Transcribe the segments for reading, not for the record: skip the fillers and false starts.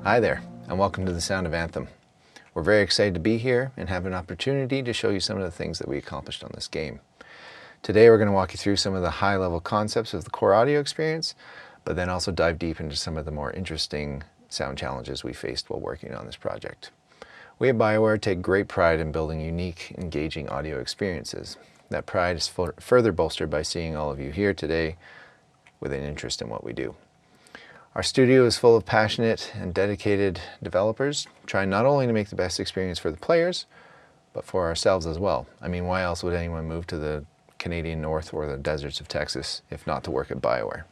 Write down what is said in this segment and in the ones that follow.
Hi there, and welcome to the Sound of Anthem. We're very excited to be here and have an opportunity to show you some of the things that we accomplished on this game. Today we're going to walk you through some of the high-level concepts of the core audio experience, but then also dive deep into some of the more interesting sound challenges we faced while working on this project. We at BioWare take great pride in building unique, engaging audio experiences. That pride is further bolstered by seeing all of you here today with an interest in what we do. Our studio is full of passionate and dedicated developers, trying not only to make the best experience for the players, but for ourselves as well. I mean, why else would anyone move to the Canadian North or the deserts of Texas if not to work at BioWare?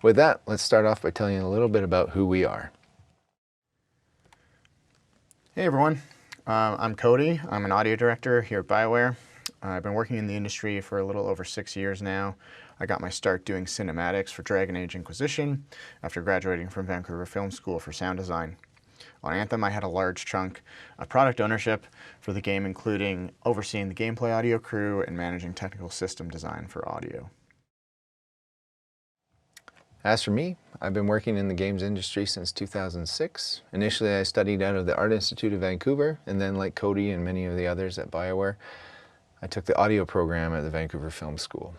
With that, let's start off by telling you a little bit about who we are. Hey everyone, I'm Cody. I'm an audio director here at BioWare. I've been working in the industry for a little over 6 years now. I got my start doing cinematics for Dragon Age Inquisition after graduating from Vancouver Film School for sound design. On Anthem, I had a large chunk of product ownership for the game, including overseeing the gameplay audio crew and managing technical system design for audio. As for me, I've been working in the games industry since 2006. Initially, I studied out of the Art Institute of Vancouver, and then like Cody and many of the others at BioWare, I took the audio program at the Vancouver Film School.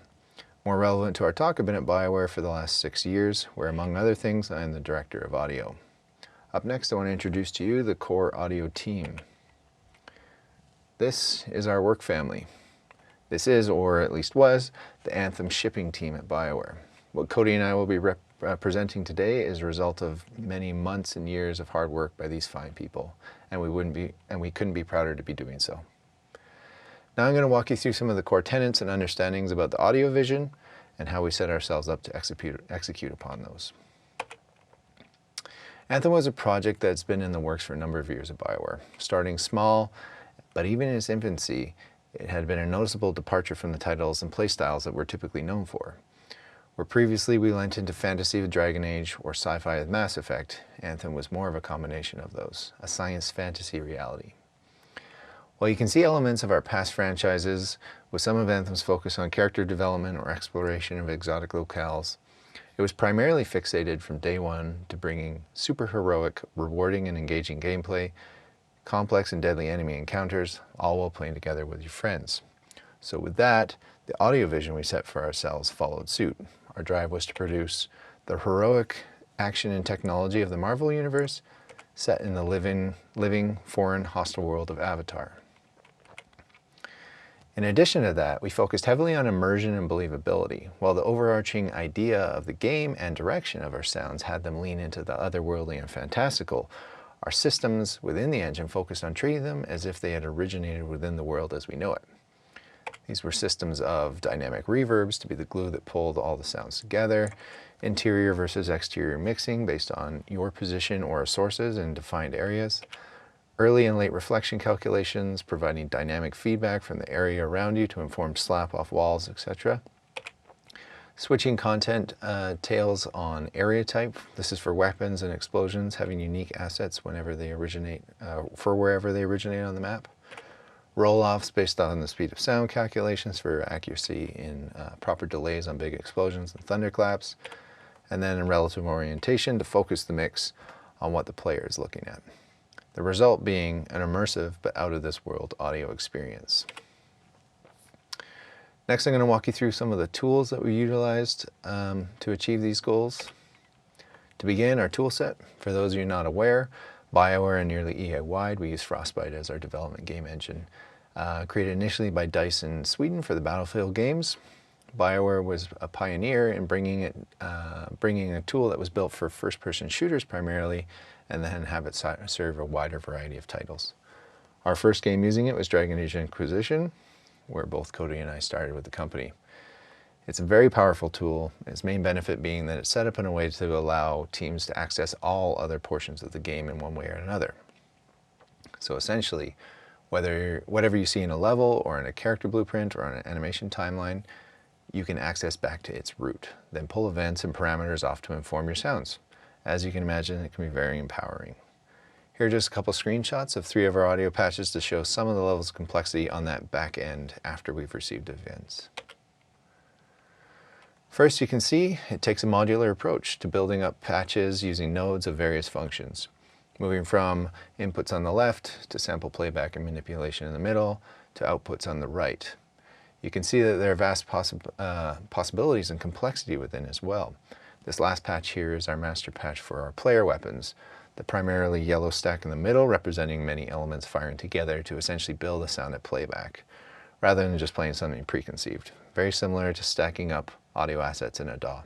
More relevant to our talk, I've been at BioWare for the last 6 years, where among other things, I am the director of audio. Up next, I want to introduce to you the core audio team. This is our work family. This is, or at least was, the Anthem shipping team at BioWare. What Cody and I will be presenting today is a result of many months and years of hard work by these fine people, and we couldn't be prouder to be doing so. Now I'm going to walk you through some of the core tenets and understandings about the audio vision and how we set ourselves up to execute upon those. Anthem was a project that's been in the works for a number of years at BioWare. Starting small, but even in its infancy, it had been a noticeable departure from the titles and playstyles that we're typically known for. Where previously we lent into fantasy with Dragon Age or sci-fi with Mass Effect, Anthem was more of a combination of those, a science fantasy reality. While you can see elements of our past franchises, with some of Anthem's focus on character development or exploration of exotic locales, it was primarily fixated from day one to bringing super heroic, rewarding and engaging gameplay, complex and deadly enemy encounters, all while playing together with your friends. So with that, the audio vision we set for ourselves followed suit. Our drive was to produce the heroic action and technology of the Marvel Universe set in the living, foreign, hostile world of Avatar. In addition to that, we focused heavily on immersion and believability, while the overarching idea of the game and direction of our sounds had them lean into the otherworldly and fantastical. Our systems within the engine focused on treating them as if they had originated within the world as we know it. These were systems of dynamic reverbs to be the glue that pulled all the sounds together, interior versus exterior mixing based on your position or sources in defined areas, early and late reflection calculations, providing dynamic feedback from the area around you to inform slap off walls, etc. Switching content tails on area type. This is for weapons and explosions, having unique assets whenever they originate, for wherever they originate on the map. Roll-offs based on the speed of sound calculations for accuracy in proper delays on big explosions and thunderclaps. And then in relative orientation to focus the mix on what the player is looking at. The result being an immersive but out-of-this-world audio experience. Next, I'm going to walk you through some of the tools that we utilized to achieve these goals. To begin, our tool set. For those of you not aware, BioWare and nearly EA-wide, we use Frostbite as our development game engine. Created initially by DICE in Sweden for the Battlefield games, BioWare was a pioneer in bringing a tool that was built for first-person shooters primarily, and then have it serve a wider variety of titles. Our first game using it was Dragon Age Inquisition, where both Cody and I started with the company. It's a very powerful tool, its main benefit being that it's set up in a way to allow teams to access all other portions of the game in one way or another. So essentially, whatever you see in a level or in a character blueprint or on an animation timeline, you can access back to its root, then pull events and parameters off to inform your sounds. As you can imagine, it can be very empowering. Here are just a couple screenshots of 3 of our audio patches to show some of the levels of complexity on that back end after we've received events. First, you can see it takes a modular approach to building up patches using nodes of various functions. moving from inputs on the left to sample playback and manipulation in the middle to outputs on the right. You can see that there are vast possibilities and complexity within as well. This last patch here is our master patch for our player weapons, the primarily yellow stack in the middle representing many elements firing together to essentially build a sound at playback, rather than just playing something preconceived. Very similar to stacking up audio assets in a DAW.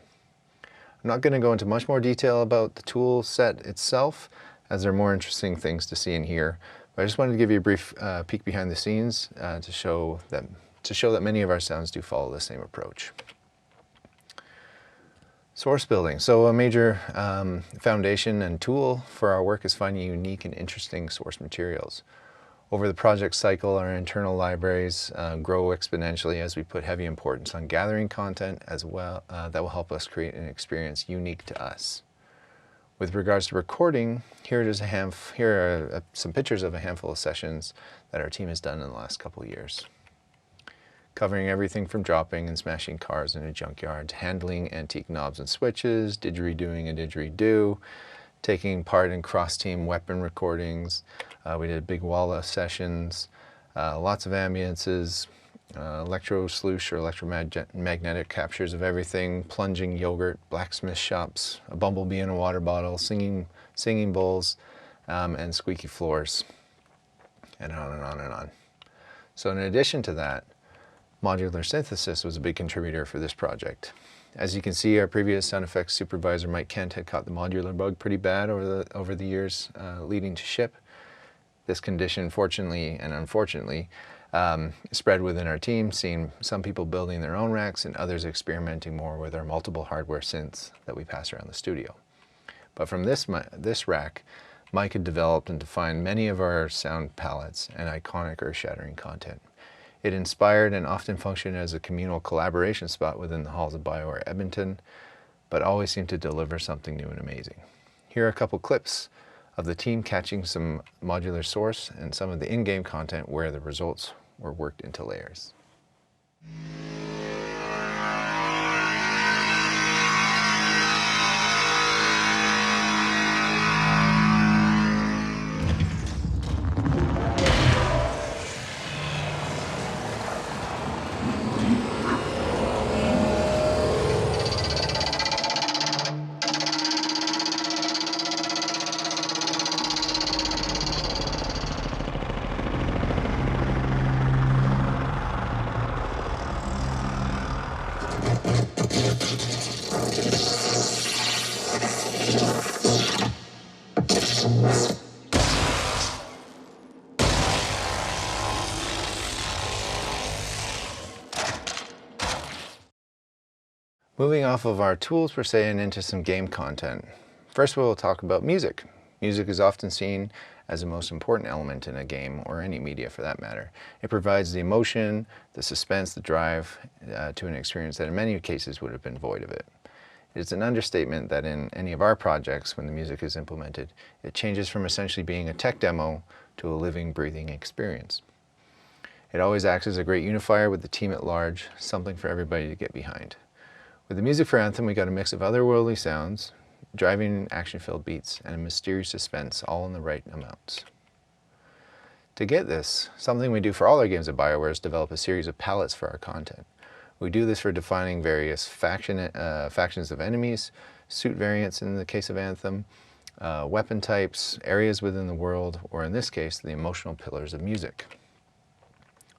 I'm not going to go into much more detail about the tool set itself, as there are more interesting things to see in here, but I just wanted to give you a brief peek behind the scenes to show that many of our sounds do follow the same approach. Source building. So a major foundation and tool for our work is finding unique and interesting source materials. Over the project cycle, our internal libraries grow exponentially as we put heavy importance on gathering content as well that will help us create an experience unique to us. With regards to recording, here are some pictures of a handful of sessions that our team has done in the last couple of years, covering everything from dropping and smashing cars in a junkyard to handling antique knobs and switches, didgeridoing a didgeridoo, taking part in cross-team weapon recordings. We did big walla sessions, lots of ambiances, electro sloosh or electromagnetic captures of everything, plunging yogurt, blacksmith shops, a bumblebee in a water bottle, singing bowls, and squeaky floors, and on and on and on. So in addition to that, modular synthesis was a big contributor for this project. As you can see, our previous sound effects supervisor, Mike Kent, had caught the modular bug pretty bad over the years leading to ship. This condition, fortunately and unfortunately, spread within our team, seeing some people building their own racks and others experimenting more with our multiple hardware synths that we pass around the studio. But from this rack, Mike had developed and defined many of our sound palettes and iconic earth-shattering content. It inspired and often functioned as a communal collaboration spot within the halls of BioWare Edmonton, but always seemed to deliver something new and amazing. Here are a couple clips of the team catching some modular source and some of the in-game content where the results were worked into layers. Moving off of our tools per se and into some game content. First we'll talk about music. Music is often seen as the most important element in a game, or any media for that matter. It provides the emotion, the suspense, the drive to an experience that in many cases would have been void of it. It's an understatement that in any of our projects, when the music is implemented, it changes from essentially being a tech demo to a living, breathing experience. It always acts as a great unifier with the team at large, something for everybody to get behind. With the music for Anthem, we got a mix of otherworldly sounds, driving action-filled beats, and a mysterious suspense, all in the right amounts. To get this, something we do for all our games at BioWare is develop a series of palettes for our content. We do this for defining various factions of enemies, suit variants in the case of Anthem, weapon types, areas within the world, or in this case, the emotional pillars of music.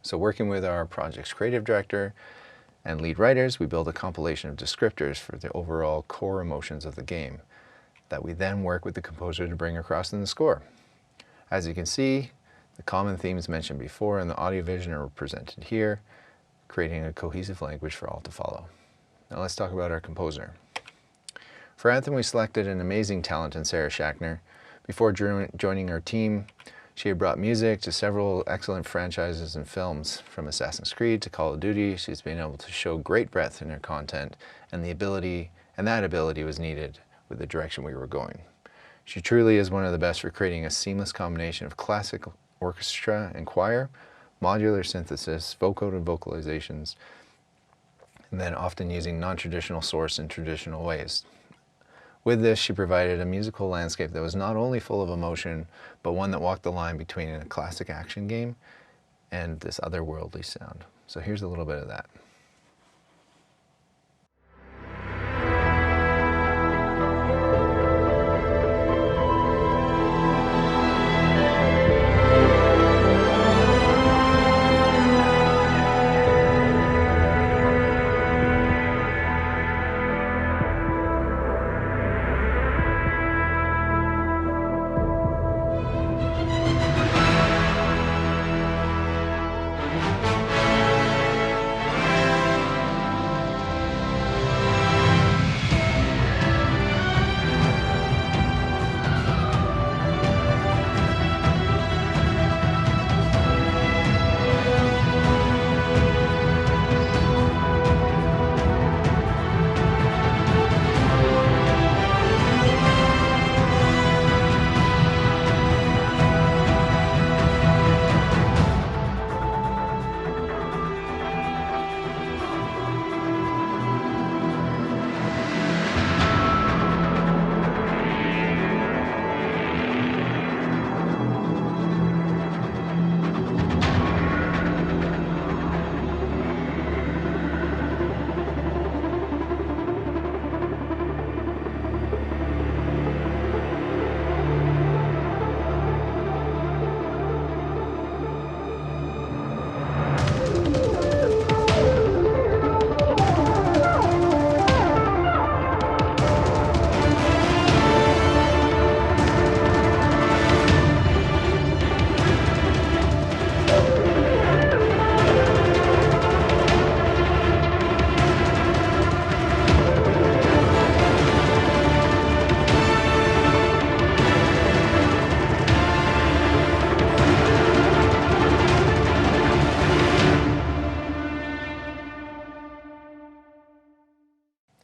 So working with our project's creative director and lead writers, we build a compilation of descriptors for the overall core emotions of the game that we then work with the composer to bring across in the score. As you can see, the common themes mentioned before and the audio vision are represented here, creating a cohesive language for all to follow. Now let's talk about our composer. For Anthem, we selected an amazing talent in Sarah Schachner. Before joining our team, she had brought music to several excellent franchises and films, from Assassin's Creed to Call of Duty. She's been able to show great breadth in her content, and that ability was needed with the direction we were going. She truly is one of the best for creating a seamless combination of classic orchestra and choir, modular synthesis, vocoder and vocalizations, and then often using non-traditional source in traditional ways. With this, she provided a musical landscape that was not only full of emotion, but one that walked the line between a classic action game and this otherworldly sound. So here's a little bit of that.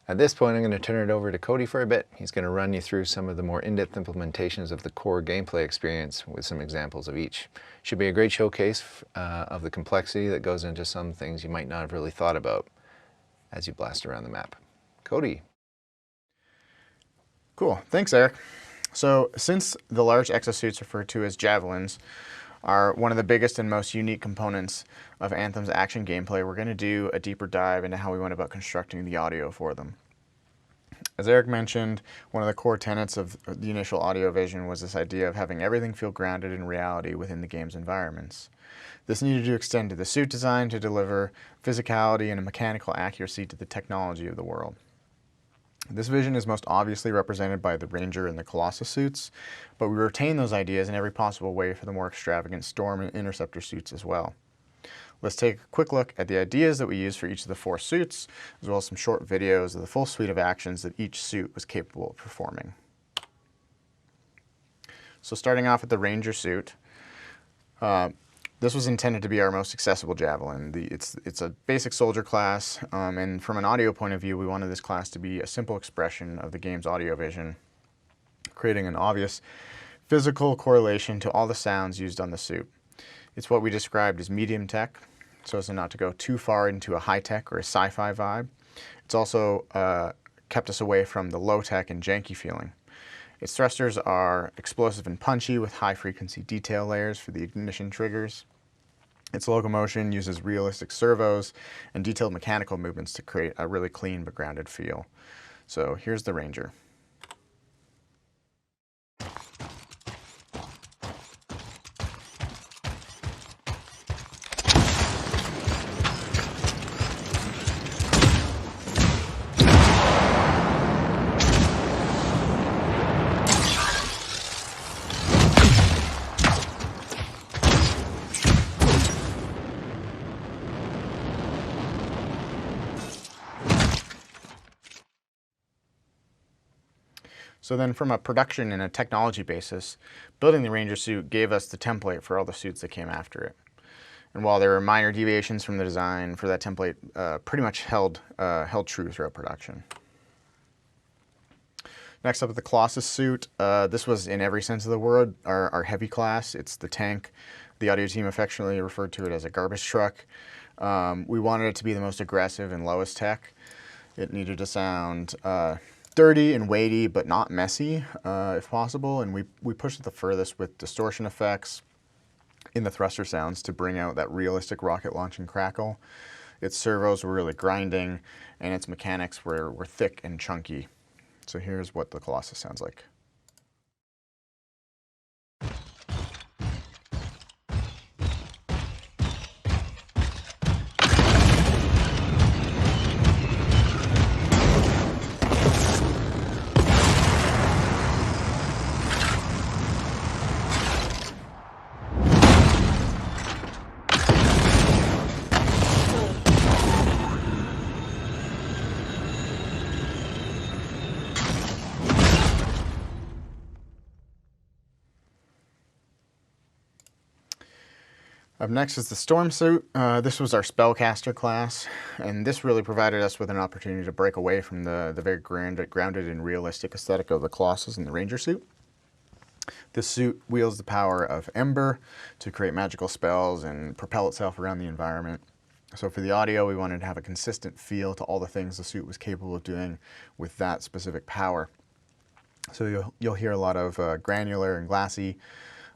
At this point, I'm going to turn it over to Cody for a bit. He's going to run you through some of the more in-depth implementations of the core gameplay experience with some examples of each. Should be a great showcase of the complexity that goes into some things you might not have really thought about as you blast around the map. Cody. Cool, thanks Eric. So since the large exosuits referred to as javelins are one of the biggest and most unique components of Anthem's action gameplay, we're going to do a deeper dive into how we went about constructing the audio for them. As Eric mentioned, one of the core tenets of the initial audio vision was this idea of having everything feel grounded in reality within the game's environments. This needed to extend to the suit design to deliver physicality and a mechanical accuracy to the technology of the world. This vision is most obviously represented by the Ranger and the Colossus suits, but we retain those ideas in every possible way for the more extravagant Storm and Interceptor suits as well. Let's take a quick look at the ideas that we used for each of the 4 suits, as well as some short videos of the full suite of actions that each suit was capable of performing. So starting off with the Ranger suit, this was intended to be our most accessible Javelin. It's a basic soldier class, and from an audio point of view, we wanted this class to be a simple expression of the game's audio vision, creating an obvious physical correlation to all the sounds used on the suit. It's what we described as medium tech, so as not to go too far into a high-tech or a sci-fi vibe. It's also kept us away from the low-tech and janky feeling. Its thrusters are explosive and punchy with high-frequency detail layers for the ignition triggers. Its locomotion uses realistic servos and detailed mechanical movements to create a really clean but grounded feel. So here's the Ranger. So then from a production and a technology basis, building the Ranger suit gave us the template for all the suits that came after it. And while there were minor deviations from the design for that template, pretty much held true throughout production. Next up, the Colossus suit. This was, in every sense of the word, our heavy class. It's the tank. The audio team affectionately referred to it as a garbage truck. We wanted it to be the most aggressive and lowest tech. It needed to sound sturdy and weighty, but not messy, if possible. And we pushed it the furthest with distortion effects in the thruster sounds to bring out that realistic rocket launching crackle. Its servos were really grinding, and its mechanics were thick and chunky. So here's what the Colossus sounds like. Up next is the Storm Suit. This was our Spellcaster class, and this really provided us with an opportunity to break away from the very grounded and realistic aesthetic of the Colossus and the Ranger suit. This suit wields the power of Ember to create magical spells and propel itself around the environment. So for the audio, we wanted to have a consistent feel to all the things the suit was capable of doing with that specific power. So you'll hear a lot of granular and glassy,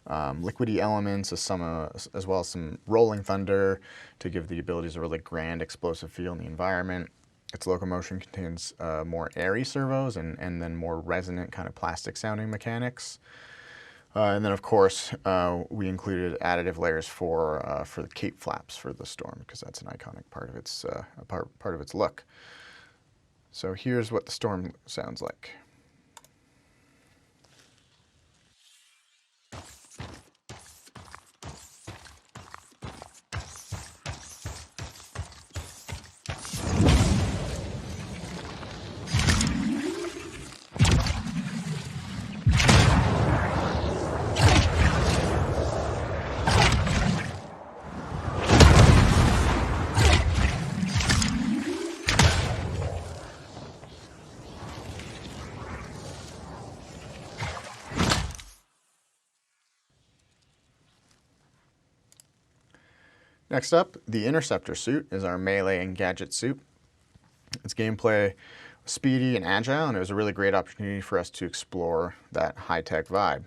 liquidy elements, as well as some rolling thunder to give the abilities a really grand, explosive feel in the environment. Its locomotion contains more airy servos and then more resonant kind of plastic sounding mechanics. And then of course, we included additive layers for the cape flaps for the Storm, because that's an iconic part of its, part of its look. So here's what the Storm sounds like. Next up, the Interceptor suit is our melee and gadget suit. Its gameplay was speedy and agile, and it was a really great opportunity for us to explore that high-tech vibe.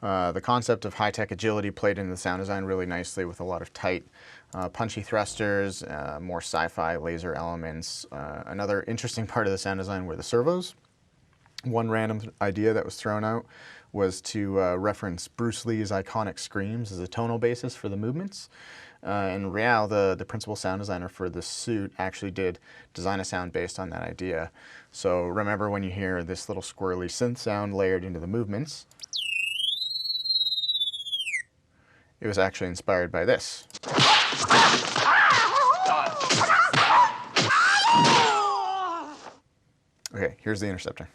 The concept of high-tech agility played into the sound design really nicely with a lot of tight, punchy thrusters, more sci-fi laser elements. Another interesting part of the sound design were the servos. One random idea that was thrown out was to reference Bruce Lee's iconic screams as a tonal basis for the movements. And Behiel, the principal sound designer for this suit, actually did design a sound based on that idea. So remember when you hear this little squirrely synth sound layered into the movements, it was actually inspired by this. Okay, here's the Interceptor.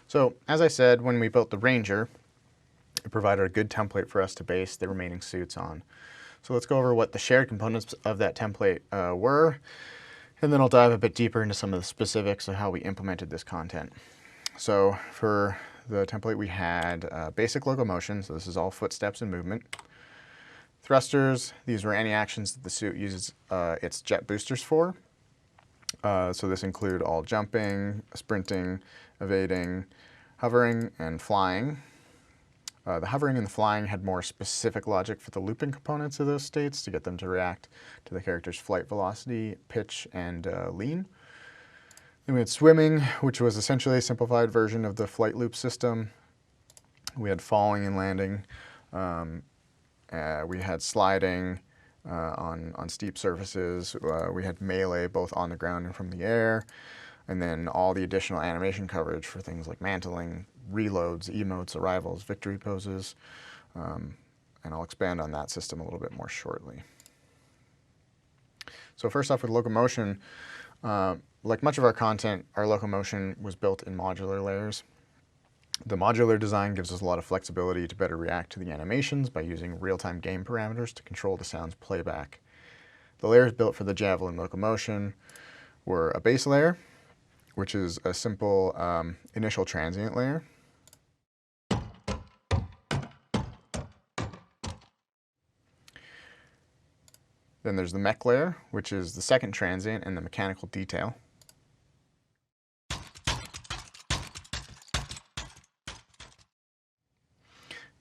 So, as I said, when we built the Ranger, it provided a good template for us to base the remaining suits on. So let's go over what the shared components of that template were, and then I'll dive a bit deeper into some of the specifics of how we implemented this content. So for the template we had basic locomotion, so this is all footsteps and movement. Thrusters, these were any actions that the suit uses its jet boosters for. So this include all jumping, sprinting, evading, hovering, and flying. The hovering and the flying had more specific logic for the looping components of those states to get them to react to the character's flight velocity, pitch, and lean. Then we had swimming, which was essentially a simplified version of the flight loop system. We had falling and landing. We had sliding on steep surfaces. We had melee both on the ground and from the air. And then all the additional animation coverage for things like mantling, reloads, emotes, arrivals, victory poses. And I'll expand on that system a little bit more shortly. So first off with LOCOMOTION, like much of our content, our LOCOMOTION was built in modular layers. The modular design gives us a lot of flexibility to better react to the animations by using real-time game parameters to control the sound's playback. The layers built for the JAVELIN LOCOMOTION were a base layer, which is a simple initial transient layer. Then there's the mech layer, which is the second transient and the mechanical detail.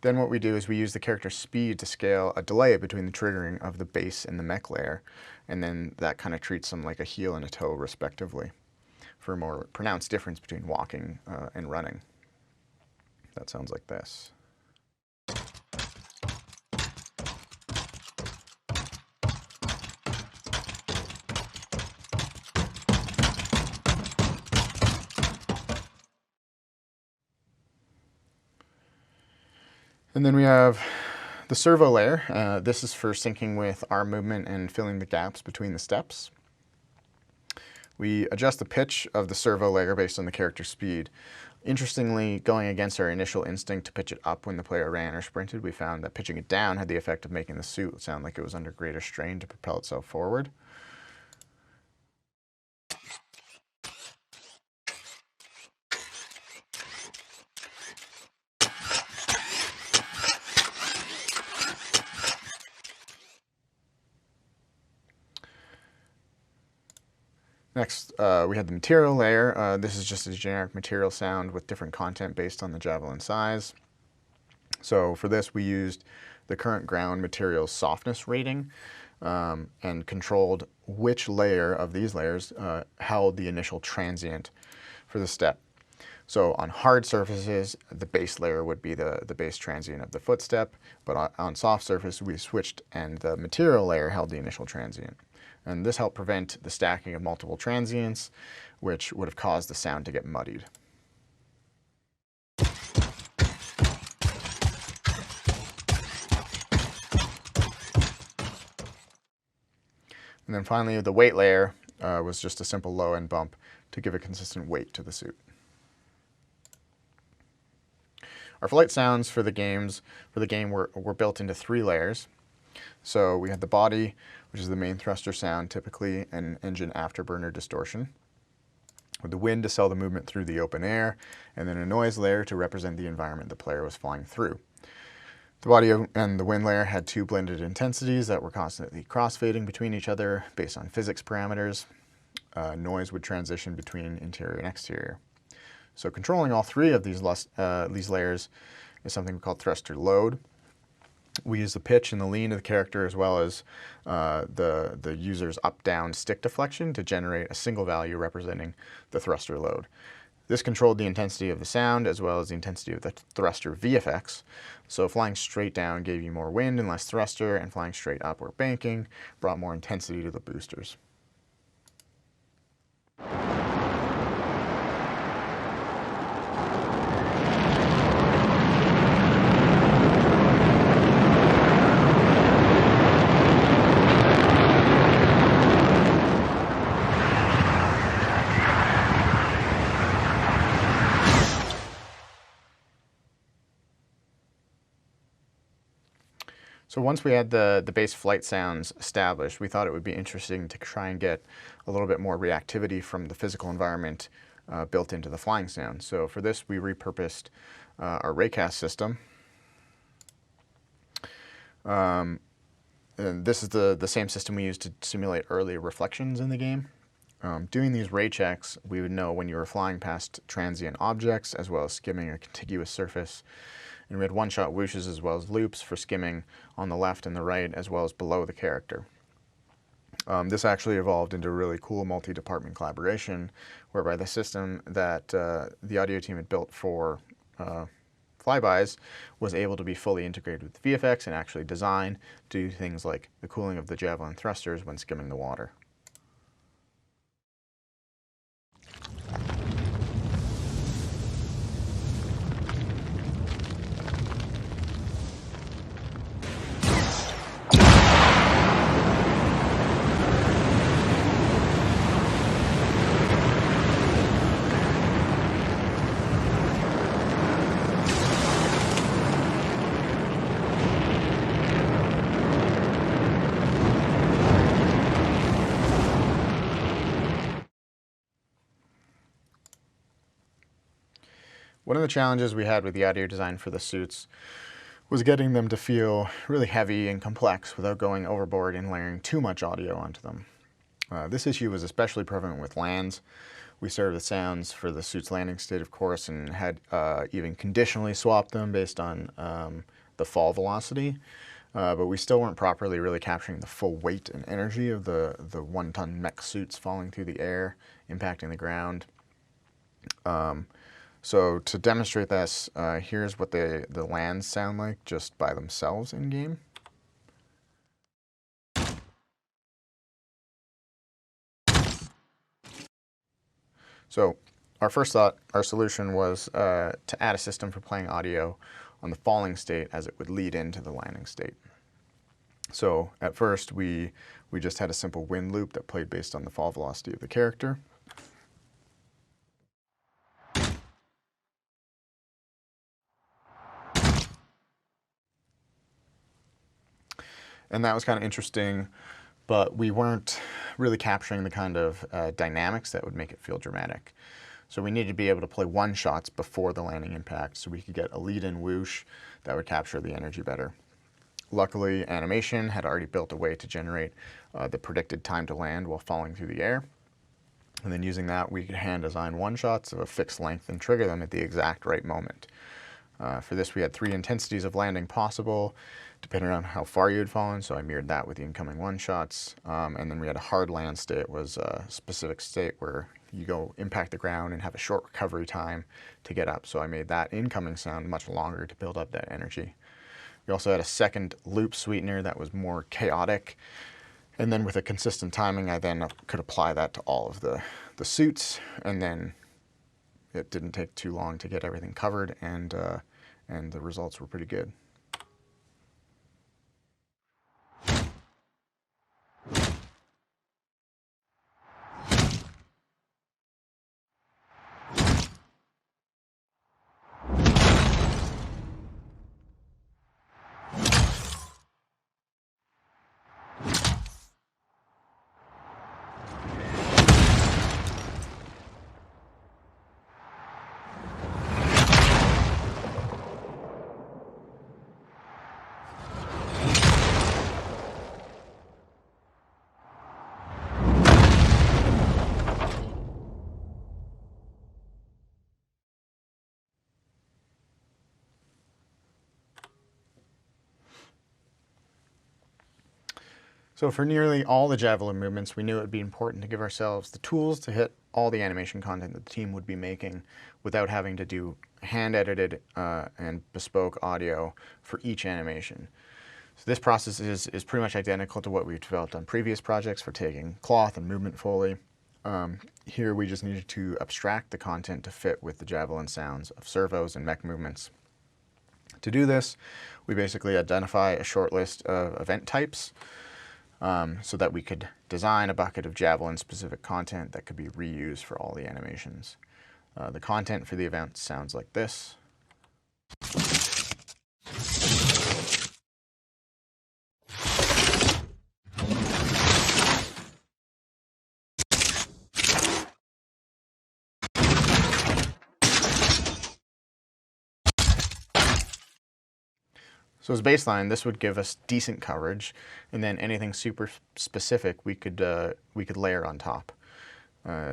Then what we do is we use the character speed to scale a delay between the triggering of the base and the mech layer, and then that kind of treats them like a heel and a toe respectively, for a more pronounced difference between walking and running. That sounds like this. And then we have the servo layer. This is for syncing with arm movement and filling the gaps between the steps. We adjust the pitch of the servo layer based on the character's speed. Interestingly, going against our initial instinct to pitch it up when the player ran or sprinted, we found that pitching it down had the effect of making the suit sound like it was under greater strain to propel itself forward. Next, we had the material layer. This is just a generic material sound with different content based on the JAVELIN size. So for this, we used the current ground material's softness rating and controlled which layer of these layers held the initial transient for the step. So on hard surfaces, the base layer would be the base transient of the footstep, but on soft surface, we switched and the material layer held the initial transient. And this helped prevent the stacking of multiple transients, which would have caused the sound to get muddied. And then finally, the weight layer was just a simple low-end bump to give a consistent weight to the suit. Our flight sounds for the game were built into 3 layers. So we had the body, which is the main thruster sound, typically an engine afterburner distortion, with the wind to sell the movement through the open air, and then a noise layer to represent the environment the player was flying through. The body and the wind layer had 2 blended intensities that were constantly crossfading between each other based on physics parameters. Noise would transition between interior and exterior. So controlling all 3 of these layers is something we call thruster load. We use the pitch and the lean of the character as well as the user's up-down stick deflection to generate a single value representing the thruster load. This controlled the intensity of the sound as well as the intensity of the thruster VFX. So flying straight down gave you more wind and less thruster, and flying straight up or banking brought more intensity to the boosters. So once we had the base flight sounds established, we thought it would be interesting to try and get a little bit more reactivity from the physical environment built into the flying sound. So for this, we repurposed our raycast system. And this is the same system we used to simulate early reflections in the game. Doing these ray checks, we would know when you were flying past transient objects as well as skimming a contiguous surface. And we had one-shot whooshes as well as loops for skimming on the left and the right as well as below the character. This actually evolved into a really cool multi-department collaboration whereby the system that the audio team had built for flybys was able to be fully integrated with VFX and actually design to do things like the cooling of the JAVELIN thrusters when skimming the water. One of the challenges we had with the audio design for the suits was getting them to feel really heavy and complex without going overboard and layering too much audio onto them. This issue was especially prevalent with lands. We started the sounds for the suit's landing state, of course, and had even conditionally swapped them based on the fall velocity. But we still weren't properly really capturing the full weight and energy of the 1-ton mech suits falling through the air, impacting the ground. So to demonstrate this, here's what the lands sound like just by themselves in game. So our first thought, our solution was to add a system for playing audio on the falling state as it would lead into the landing state. So at first we just had a simple wind loop that played based on the fall velocity of the character. And that was kind of interesting, but we weren't really capturing the kind of dynamics that would make it feel dramatic. So we needed to be able to play one-shots before the landing impact so we could get a lead-in whoosh that would capture the energy better. Luckily, animation had already built a way to generate the predicted time to land while falling through the air. And then using that, we could hand design one-shots of a fixed length and trigger them at the exact right moment. For this, we had 3 intensities of landing possible, depending on how far you had fallen, so I mirrored that with the incoming one-shots. And then we had a hard land state, was a specific state where you go impact the ground and have a short recovery time to get up. So I made that incoming sound much longer to build up that energy. We also had a second loop sweetener that was more chaotic. And then with a consistent timing, I then could apply that to all of the suits. And then it didn't take too long to get everything covered, and the results were pretty good. So for nearly all the Javelin movements, we knew it would be important to give ourselves the tools to hit all the animation content that the team would be making without having to do hand-edited and bespoke audio for each animation. So this process is pretty much identical to what we've developed on previous projects for taking cloth and movement Foley. Here we just needed to abstract the content to fit with the Javelin sounds of servos and mech movements. To do this, we basically identify a short list of event types, so that we could design a bucket of Javelin-specific content that could be reused for all the animations. The content for the event sounds like this. So as baseline, this would give us decent coverage, and then anything super specific we could layer on top.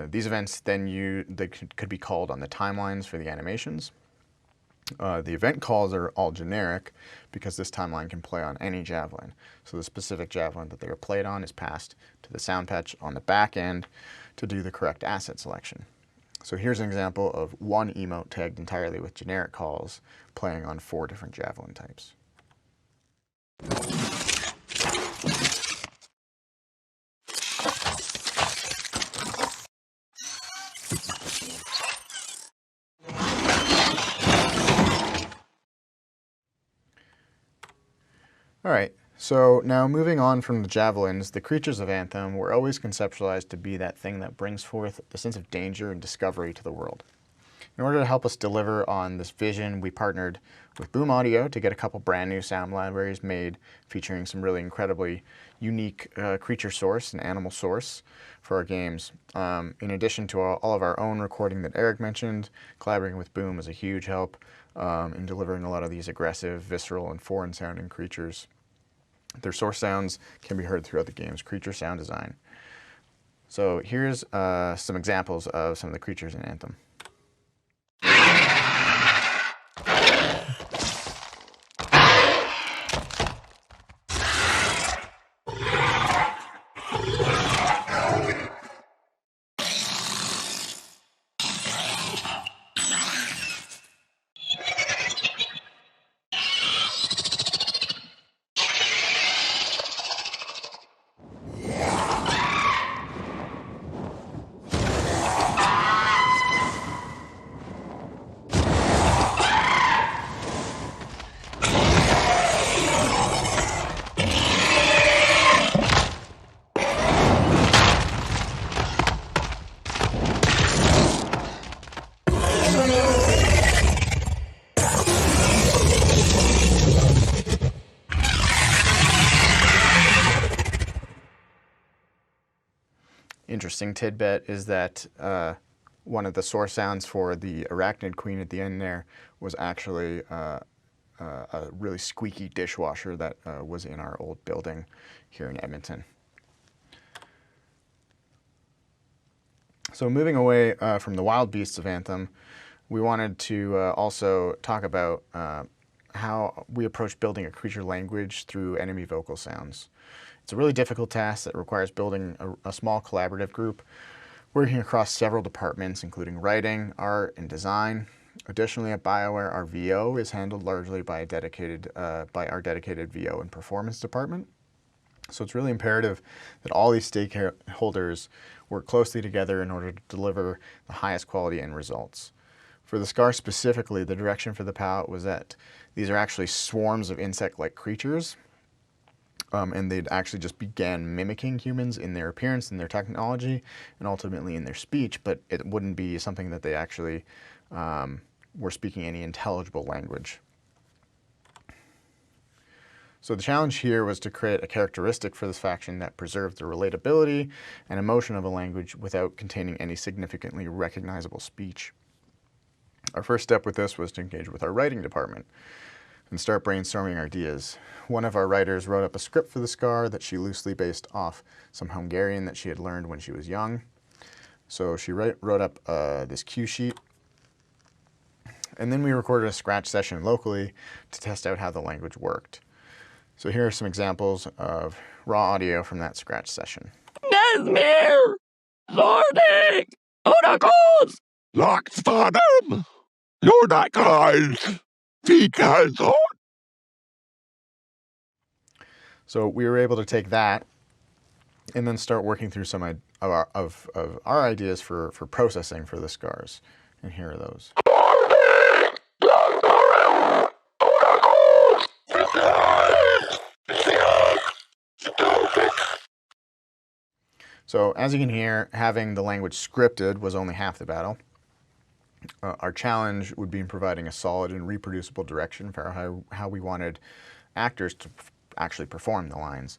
These events then they could be called on the timelines for the animations. The event calls are all generic because this timeline can play on any Javelin. So the specific Javelin that they were played on is passed to the sound patch on the back end to do the correct asset selection. So here's an example of one emote tagged entirely with generic calls playing on 4 different Javelin types. All right, so now moving on from the Javelins, the creatures of Anthem were always conceptualized to be that thing that brings forth the sense of danger and discovery to the world. In order to help us deliver on this vision, we partnered with Boom Audio to get a couple brand new sound libraries made featuring some really incredibly unique creature source and animal source for our games. In addition to all of our own recording that Eric mentioned, collaborating with Boom was a huge help in delivering a lot of these aggressive, visceral, and foreign-sounding creatures. Their source sounds can be heard throughout the game's creature sound design. So here's some examples of some of the creatures in Anthem. Interesting tidbit is that one of the source sounds for the arachnid queen at the end there was actually a really squeaky dishwasher that was in our old building here in Edmonton. So moving away from the wild beasts of Anthem, we wanted to also talk about how we approach building a creature language through enemy vocal sounds. It's a really difficult task that requires building a small collaborative group working across several departments, including writing, art, and design. Additionally, at BioWare, our VO is handled largely by our dedicated VO and performance department. So it's really imperative that all these stakeholders work closely together in order to deliver the highest quality end results. For the scar specifically, the direction for the palette was that these are actually swarms of insect-like creatures, and they'd actually just began mimicking humans in their appearance, in their technology, and ultimately in their speech, but it wouldn't be something that they actually were speaking any intelligible language. So the challenge here was to create a characteristic for this faction that preserved the relatability and emotion of a language without containing any significantly recognizable speech. Our first step with this was to engage with our writing department and start brainstorming ideas. One of our writers wrote up a script for the scar that she loosely based off some Hungarian that she had learned when she was young. So she wrote up this cue sheet, and then we recorded a scratch session locally to test out how the language worked. So here are some examples of raw audio from that scratch session. Nesmir! Zordik! Odakos! Locksfadam! Yordakais! Vikazor! So we were able to take that and then start working through some of our ideas for processing for the scars. And here are those. So as you can hear, having the language scripted was only half the battle. Our challenge would be in providing a solid and reproducible direction for how we wanted actors to actually perform the lines.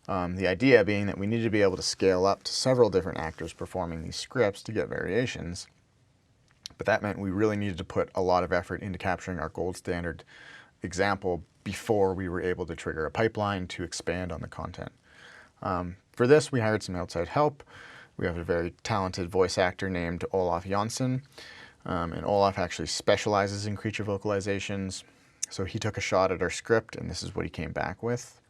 The idea being that we needed to be able to scale up to several different actors performing these scripts to get variations. But that meant we really needed to put a lot of effort into capturing our gold standard example before we were able to trigger a pipeline to expand on the content. For this, we hired some outside help. We have a very talented voice actor named Olaf Jonsson, and Olaf actually specializes in creature vocalizations. So he took a shot at our script, and this is what he came back with.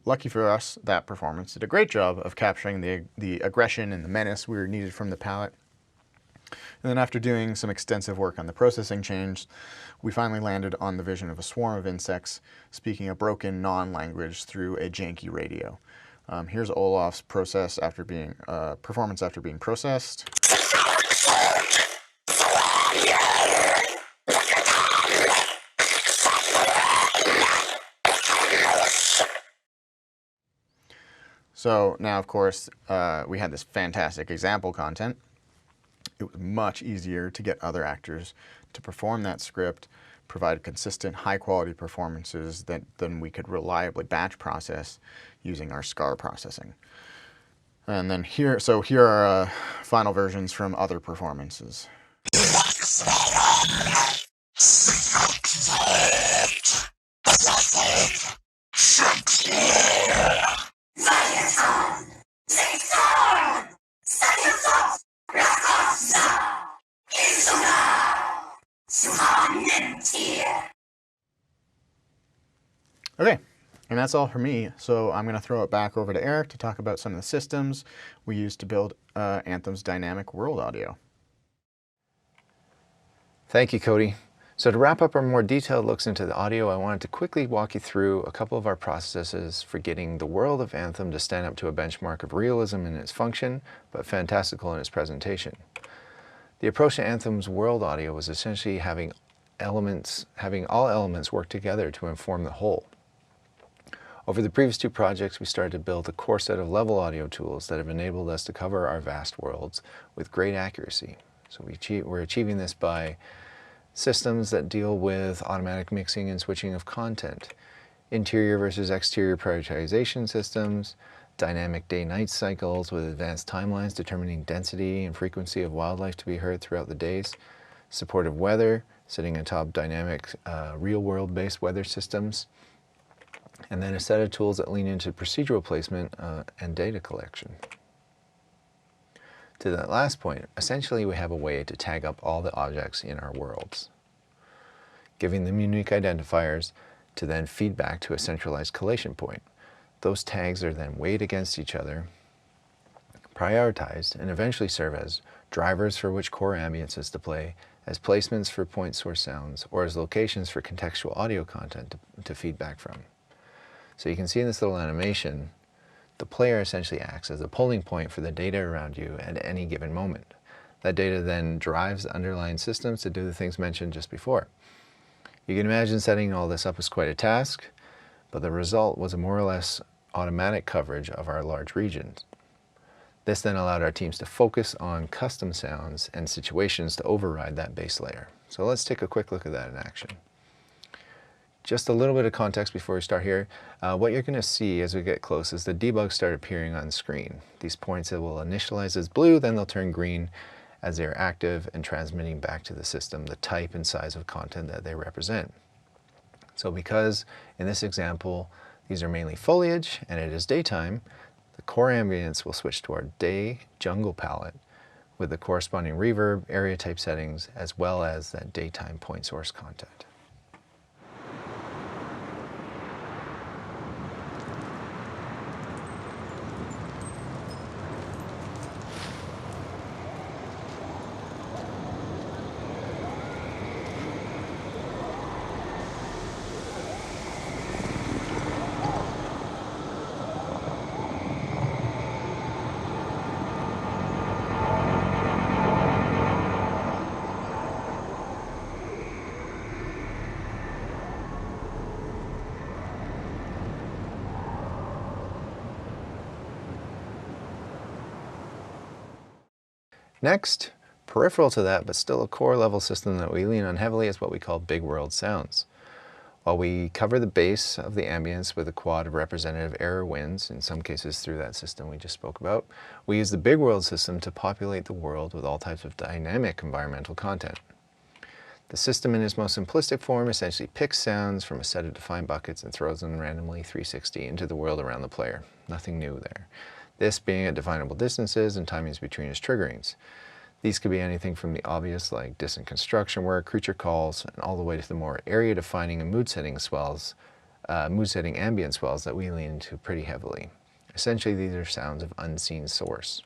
Lucky for us, that performance did a great job of capturing the aggression and the menace we were needed from the palette. And then after doing some extensive work on the processing change, we finally landed on the vision of a swarm of insects speaking a broken non-language through a janky radio. Here's Olaf's performance after being processed. So now, of course, we had this fantastic example content. It was much easier to get other actors to perform that script, provide consistent, high-quality performances than we could reliably batch process using our SCAR processing. And then here are final versions from other performances. Okay, and that's all for me. So I'm going to throw it back over to Eric to talk about some of the systems we used to build Anthem's dynamic world audio. Thank you, Cody. So to wrap up our more detailed looks into the audio, I wanted to quickly walk you through a couple of our processes for getting the world of Anthem to stand up to a benchmark of realism in its function, but fantastical in its presentation. The approach to Anthem's world audio was essentially having all elements work together to inform the whole. Over the previous two projects, we started to build a core set of level audio tools that have enabled us to cover our vast worlds with great accuracy. So we're achieving this by systems that deal with automatic mixing and switching of content, interior versus exterior prioritization systems, dynamic day-night cycles with advanced timelines determining density and frequency of wildlife to be heard throughout the days, supportive weather, sitting atop dynamic real-world based weather systems, and then a set of tools that lean into procedural placement and data collection. To that last point, essentially we have a way to tag up all the objects in our worlds, giving them unique identifiers to then feed back to a centralized collation point. Those tags are then weighed against each other, prioritized, and eventually serve as drivers for which core ambiences to play, as placements for point source sounds, or as locations for contextual audio content to feed back from. So you can see in this little animation, the player essentially acts as a polling point for the data around you at any given moment. That data then drives the underlying systems to do the things mentioned just before. You can imagine setting all this up as quite a task, but the result was a more or less automatic coverage of our large regions. This then allowed our teams to focus on custom sounds and situations to override that base layer. So let's take a quick look at that in action. Just a little bit of context before we start here. What you're going to see as we get close is the debugs start appearing on screen. These points that will initialize as blue, then they'll turn green as they're active and transmitting back to the system the type and size of content that they represent. So because in this example, these are mainly foliage and it is daytime, the core ambience will switch to our day jungle palette with the corresponding reverb, area type settings, as well as that daytime point source content. Next, peripheral to that, but still a core level system that we lean on heavily is what we call big world sounds. While we cover the base of the ambience with a quad of representative error winds, in some cases through that system we just spoke about, we use the big world system to populate the world with all types of dynamic environmental content. The system in its most simplistic form essentially picks sounds from a set of defined buckets and throws them randomly 360 into the world around the player. Nothing new there. This being at definable distances and timings between its triggerings. These could be anything from the obvious like distant construction work, creature calls, and all the way to the more area defining and mood setting ambient swells that we lean into pretty heavily. Essentially, these are sounds of unseen source.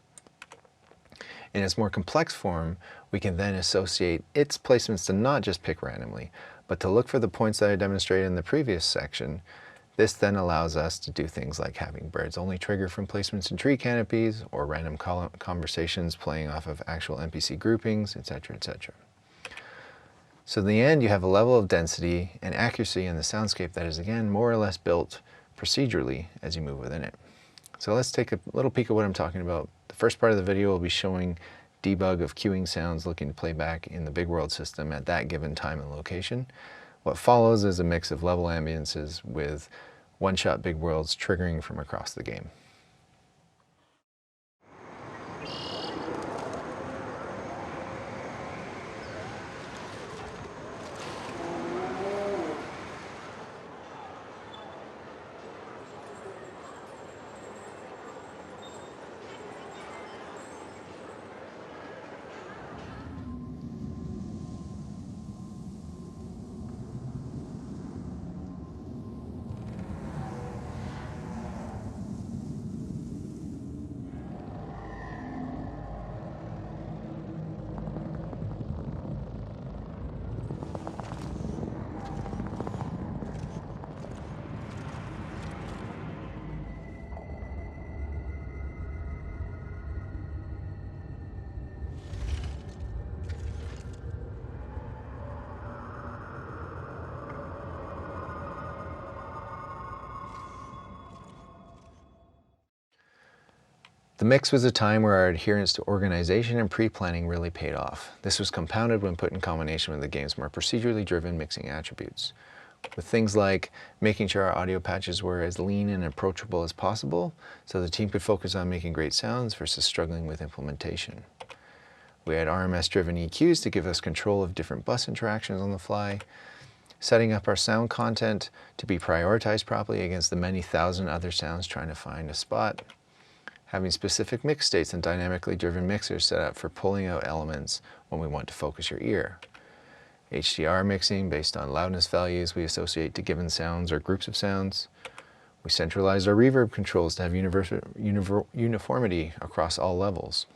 In its more complex form, we can then associate its placements to not just pick randomly, but to look for the points that I demonstrated in the previous section. This then allows us to do things like having birds only trigger from placements in tree canopies, or random conversations playing off of actual NPC groupings, etc., etc. So in the end, you have a level of density and accuracy in the soundscape that is again more or less built procedurally as you move within it. So let's take a little peek at what I'm talking about. The first part of the video will be showing debug of queuing sounds looking to play back in the Big World system at that given time and location. What follows is a mix of level ambiances with one-shot Big Worlds triggering from across the game. The mix was a time where our adherence to organization and pre-planning really paid off. This was compounded when put in combination with the game's more procedurally driven mixing attributes. With things like making sure our audio patches were as lean and approachable as possible, so the team could focus on making great sounds versus struggling with implementation. We had RMS-driven EQs to give us control of different bus interactions on the fly, setting up our sound content to be prioritized properly against the many thousand other sounds trying to find a spot, having specific mix states and dynamically driven mixers set up for pulling out elements when we want to focus your ear. HDR mixing based on loudness values we associate to given sounds or groups of sounds. We centralized our reverb controls to have uniformity across all levels.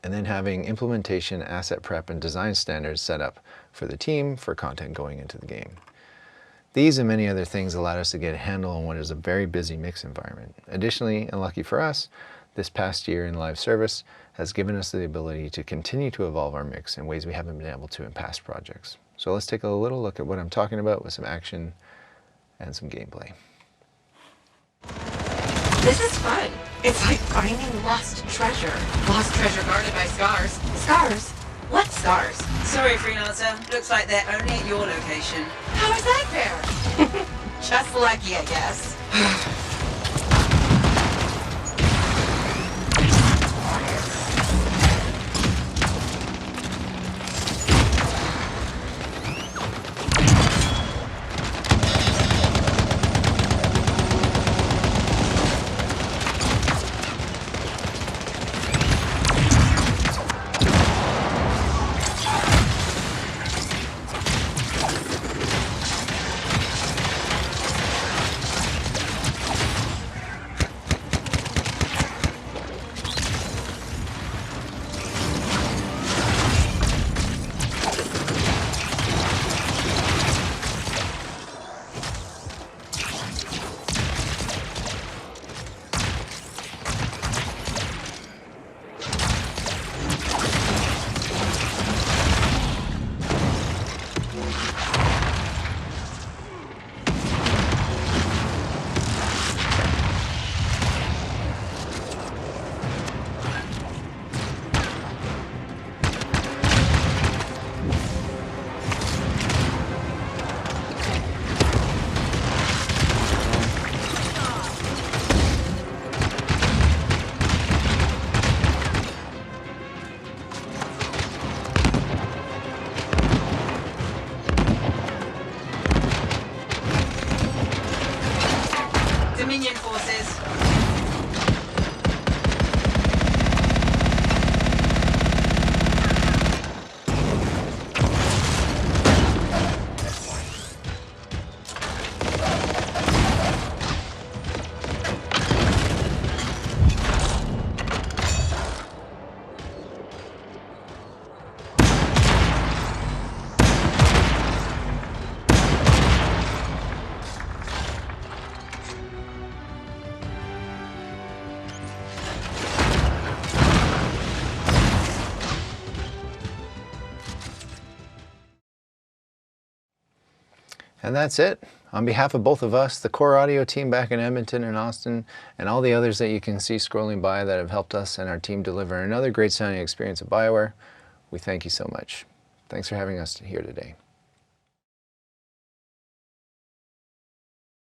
And then having implementation, asset prep, and design standards set up for the team for content going into the game. These and many other things allowed us to get a handle on what is a very busy mix environment. Additionally, and lucky for us, this past year in live service has given us the ability to continue to evolve our mix in ways we haven't been able to in past projects. So let's take a little look at what I'm talking about with some action and some gameplay. This is fun. It's like finding lost treasure. Lost treasure guarded by scars. Scars? What scars? Sorry, freelancer. Looks like they're only at your location. How is that fair? Just lucky, I guess. Dominion forces. And that's it. On behalf of both of us, the core audio team back in Edmonton and Austin, and all the others that you can see scrolling by that have helped us and our team deliver another great sounding experience at BioWare, we thank you so much. Thanks for having us here today.